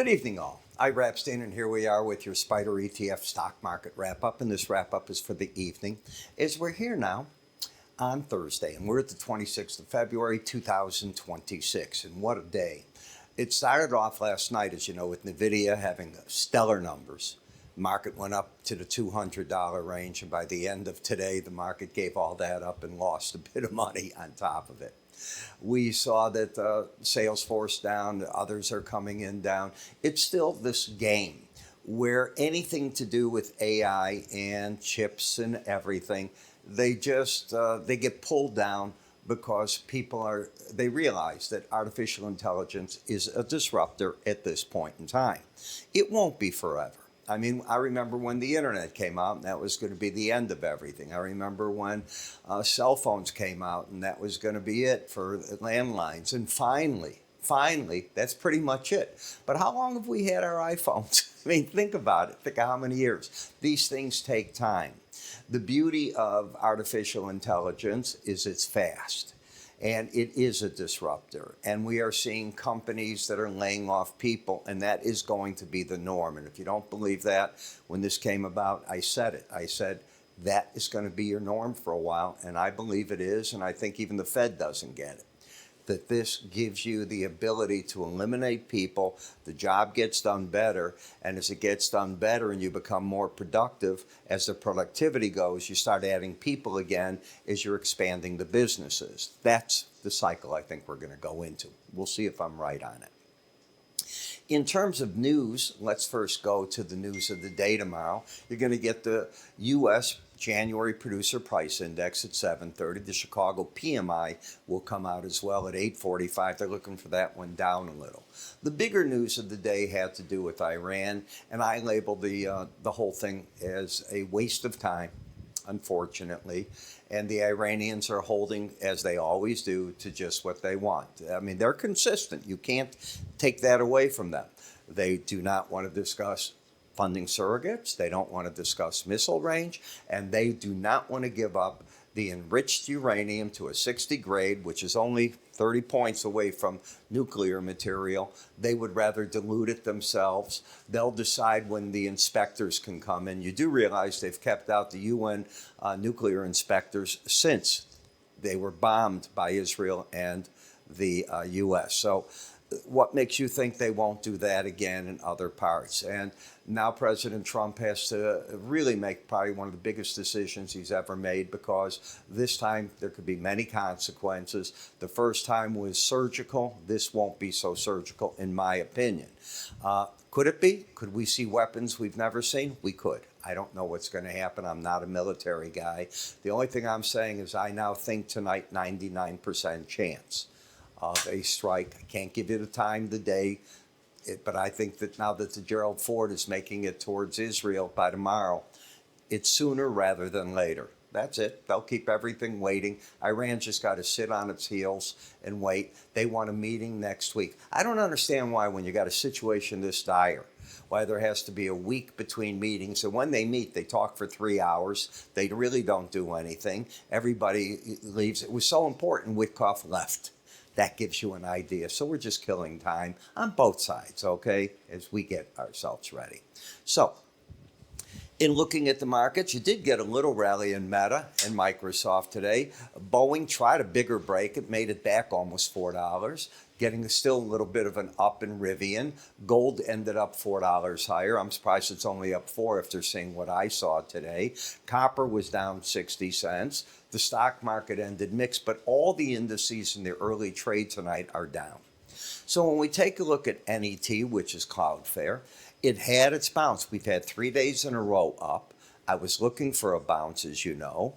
Good evening, all. Ira Epstein, and here we are with your Spider ETF stock market wrap-up, and this wrap-up is for the evening, as we're here now on Thursday, and we're at the 26th of February, 2026, and what a day. It started off last night, as you know, with Nvidia having stellar numbers. Market went up to the $200 range, and by the end of today, the market gave all that up and lost a bit of money on top of it. We saw that Salesforce down, others are coming in down. It's still this game where anything to do with AI and chips and everything, they get pulled down because they realize that artificial intelligence is a disruptor at this point in time. It won't be forever. I mean, I remember when the internet came out and that was going to be the end of everything. I remember when cell phones came out and that was going to be it for landlines. And finally, that's pretty much it. But how long have we had our iPhones? I mean, think about it. Think of how many years. These things take time. The beauty of artificial intelligence is it's fast. And it is a disruptor. And we are seeing companies that are laying off people, and that is going to be the norm. And if you don't believe that, when this came about, I said it. I said, that is going to be your norm for a while, and I believe it is, and I think even the Fed doesn't get it. That this gives you the ability to eliminate people, the job gets done better, and as it gets done better and you become more productive, as the productivity goes, you start adding people again as you're expanding the businesses. That's the cycle I think we're going to go into. We'll see if I'm right on it. In terms of news, let's first go to the news of the day tomorrow. You're going to get the U.S. January Producer Price Index at 7:30. The Chicago PMI will come out as well at 8:45. They're looking for that one down a little. The bigger news of the day had to do with Iran, and I labeled the whole thing as a waste of time, unfortunately. And the Iranians are holding, as they always do, to just what they want. I mean, they're consistent. You can't take that away from them. They do not want to discuss funding surrogates, they don't want to discuss missile range, and they do not want to give up the enriched uranium to a 60 grade, which is only 30 points away from nuclear material. They would rather dilute it themselves. They'll decide when the inspectors can come in. You do realize they've kept out the UN nuclear inspectors since they were bombed by Israel and the US. So what makes you think they won't do that again in other parts? And now President Trump has to really make probably one of the biggest decisions he's ever made, because this time there could be many consequences. The first time was surgical. This won't be so surgical, in my opinion. Could it be? Could we see weapons we've never seen? We could. I don't know what's going to happen. I'm not a military guy. The only thing I'm saying is I now think tonight 99% chance of a strike. I can't give you the time, the day, but I think that now that the Gerald Ford is making it towards Israel by tomorrow, it's sooner rather than later. That's it. They'll keep everything waiting. Iran just got to sit on its heels and wait. They want a meeting next week. I don't understand why, when you got a situation this dire, why there has to be a week between meetings. And when they meet, they talk for 3 hours. They really don't do anything. Everybody leaves. It was so important Witkoff left. That gives you an idea. So we're just killing time on both sides, okay, as we get ourselves ready. So in looking at the markets, you did get a little rally in Meta and Microsoft today. Boeing tried a bigger break. It made it back almost $4, getting still a little bit of an up in Rivian. Gold ended up $4 higher. I'm surprised it's only up 4 after seeing what I saw today. Copper was down 60 cents. The stock market ended mixed, but all the indices in the early trade tonight are down. So when we take a look at NET, which is Cloudflare, it had its bounce. We've had 3 days in a row up. I was looking for a bounce, as you know.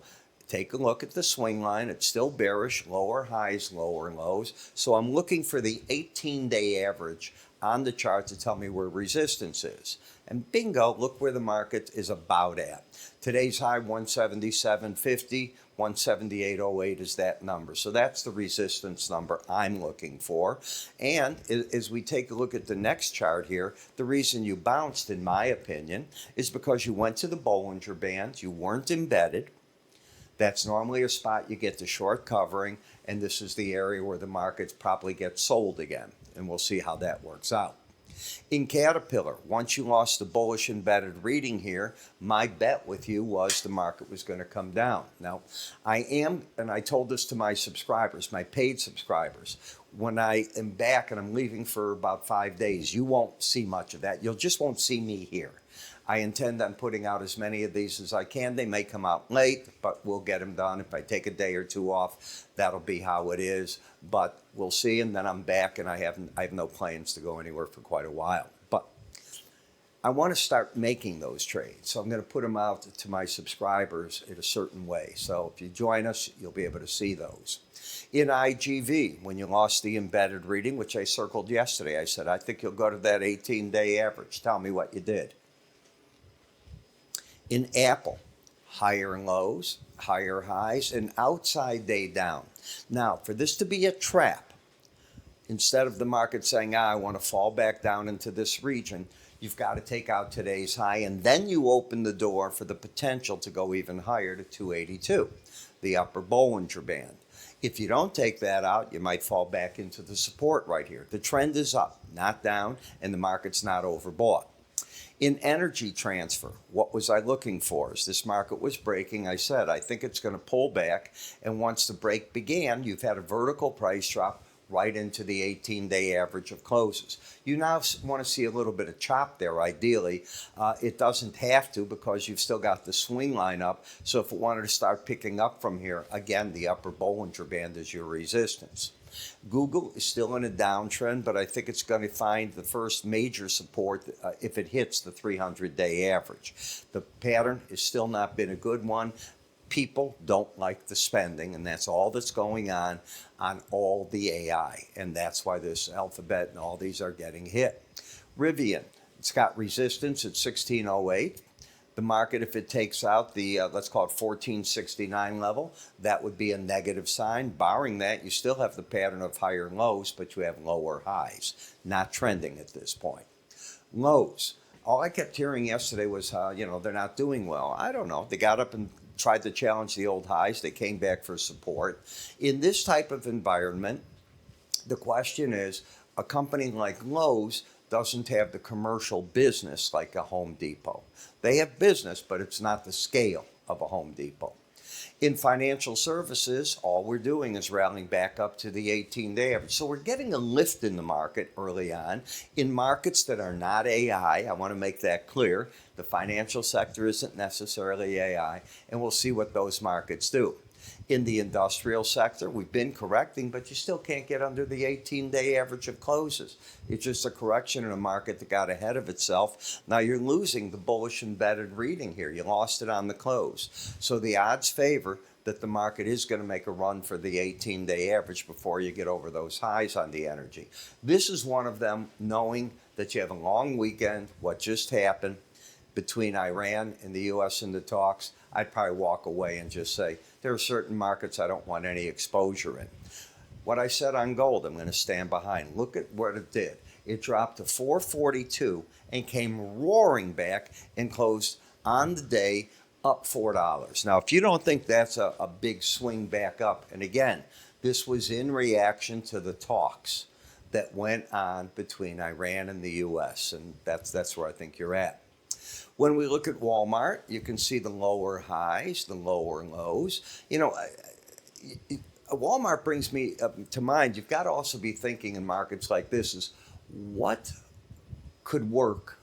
Take a look at the swing line. It's still bearish, lower highs, lower lows. So I'm looking for the 18-day average on the chart to tell me where resistance is. And bingo, look where the market is about at. Today's high, 177.50, 178.08 is that number. So that's the resistance number I'm looking for. And as we take a look at the next chart here, the reason you bounced, in my opinion, is because you went to the Bollinger Bands, you weren't embedded. That's normally a spot you get the short covering, and this is the area where the markets probably get sold again. And we'll see how that works out. In Caterpillar, once you lost the bullish embedded reading here, my bet with you was the market was going to come down. Now, and I told this to my subscribers, my paid subscribers, when I am back and I'm leaving for about 5 days, you won't see much of that. You just won't see me here. I intend on putting out as many of these as I can. They may come out late, but we'll get them done. If I take a day or two off, that'll be how it is. But we'll see, and then I'm back, and I have no plans to go anywhere for quite a while. But I want to start making those trades, so I'm going to put them out to my subscribers in a certain way. So if you join us, you'll be able to see those. In IGV, when you lost the embedded reading, which I circled yesterday, I said, I think you'll go to that 18-day average. Tell me what you did. In Apple, higher lows, higher highs, and outside day down. Now, for this to be a trap, instead of the market saying, I want to fall back down into this region, you've got to take out today's high, and then you open the door for the potential to go even higher to 282, the upper Bollinger Band. If you don't take that out, you might fall back into the support right here. The trend is up, not down, and the market's not overbought. In energy transfer, what was I looking for? As this market was breaking, I said, I think it's going to pull back. And once the break began, you've had a vertical price drop right into the 18-day average of closes. You now want to see a little bit of chop there, ideally. It doesn't have to because you've still got the swing line up. So if it wanted to start picking up from here, again, the upper Bollinger Band is your resistance. Google is still in a downtrend, but I think it's going to find the first major support if it hits the 300-day average. The pattern has still not been a good one. People don't like the spending, and that's all that's going on all the AI, and that's why this Alphabet and all these are getting hit. Rivian, it's got resistance at 1608. The market, if it takes out the, let's call it 1469 level, that would be a negative sign. Barring that, you still have the pattern of higher lows, but you have lower highs. Not trending at this point. Lows. All I kept hearing yesterday was, they're not doing well. I don't know. They got up and tried to challenge the old highs. They came back for support. In this type of environment, the question is, a company like Lowe's doesn't have the commercial business like a Home Depot. They have business, but it's not the scale of a Home Depot. In financial services, all we're doing is rallying back up to the 18-day average. So we're getting a lift in the market early on. In markets that are not AI, I want to make that clear. The financial sector isn't necessarily AI, and we'll see what those markets do. In the industrial sector, we've been correcting, but you still can't get under the 18-day average of closes. It's just a correction in a market that got ahead of itself. Now you're losing the bullish embedded reading here. You lost it on the close. So the odds favor that the market is going to make a run for the 18-day average before you get over those highs on the energy. This is one of them, knowing that you have a long weekend, what just happened between Iran and the U.S. in the talks. I'd probably walk away and just say, there are certain markets I don't want any exposure in. What I said on gold, I'm going to stand behind. Look at what it did. It dropped to 442 and came roaring back and closed on the day up $4. Now, if you don't think that's a big swing back up, and again, this was in reaction to the talks that went on between Iran and the U.S., and that's where I think you're at. When we look at Walmart, you can see the lower highs, the lower lows. Walmart brings me to mind, you've got to also be thinking in markets like this is what could work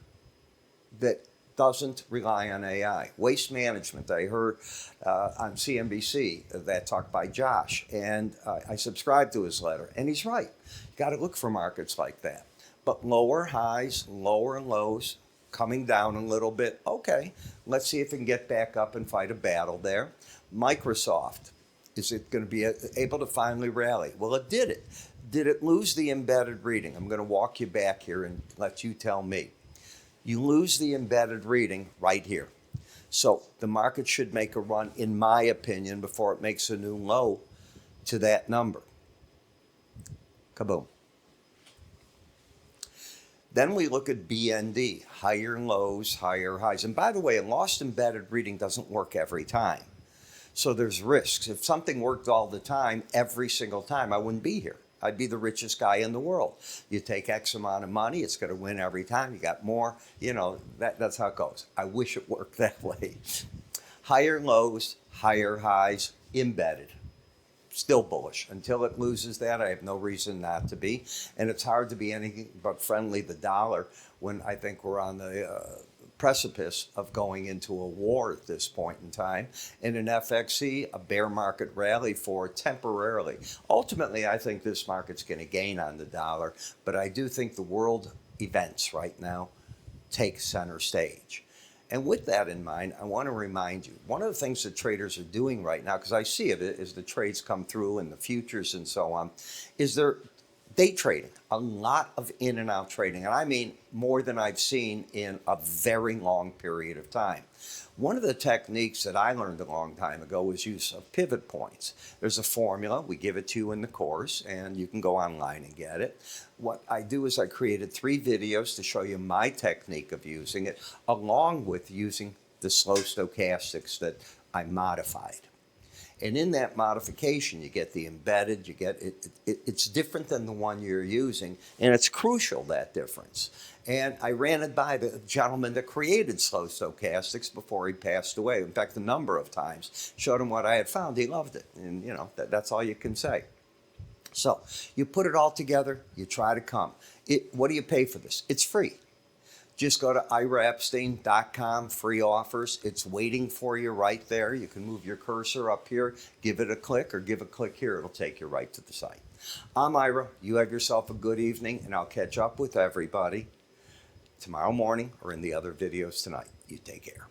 that doesn't rely on AI. Waste management, I heard on CNBC that talk by Josh, and I subscribed to his letter, and he's right. You've got to look for markets like that. But lower highs, lower lows, coming down a little bit. Okay, let's see if it can get back up and fight a battle there. Microsoft, is it going to be able to finally rally? Well, it did it. Did it lose the embedded reading? I'm going to walk you back here and let you tell me. You lose the embedded reading right here. So the market should make a run, in my opinion, before it makes a new low to that number. Kaboom. Then we look at BND, higher lows, higher highs. And by the way, a lost embedded reading doesn't work every time. So there's risks. If something worked all the time, every single time, I wouldn't be here. I'd be the richest guy in the world. You take X amount of money, it's going to win every time. You got more, that's how it goes. I wish it worked that way. Higher lows, higher highs, embedded. Still bullish. Until it loses that, I have no reason not to be. And it's hard to be anything but friendly the dollar when I think we're on the precipice of going into a war at this point in time. And in FXC, a bear market rally for temporarily. Ultimately, I think this market's going to gain on the dollar, but I do think the world events right now take center stage. And with that in mind, I want to remind you, one of the things that traders are doing right now, because I see it as the trades come through and the futures and so on, is they're day trading, a lot of in and out trading. And I mean more than I've seen in a very long period of time. One of the techniques that I learned a long time ago was use of pivot points. There's a formula, we give it to you in the course, and you can go online and get it. What I do is I created 3 videos to show you my technique of using it, along with using the slow stochastics that I modified. And in that modification, you get the embedded, you get it's different than the one you're using, and it's crucial, that difference. And I ran it by the gentleman that created slow stochastics before he passed away. In fact, a number of times. Showed him what I had found. He loved it. And, that's all you can say. So you put it all together, you try to come. What do you pay for this? It's free. Just go to iraepstein.com, free offers. It's waiting for you right there. You can move your cursor up here, give it a click, or give a click here. It'll take you right to the site. I'm Ira. You have yourself a good evening, and I'll catch up with everybody tomorrow morning or in the other videos tonight. You take care.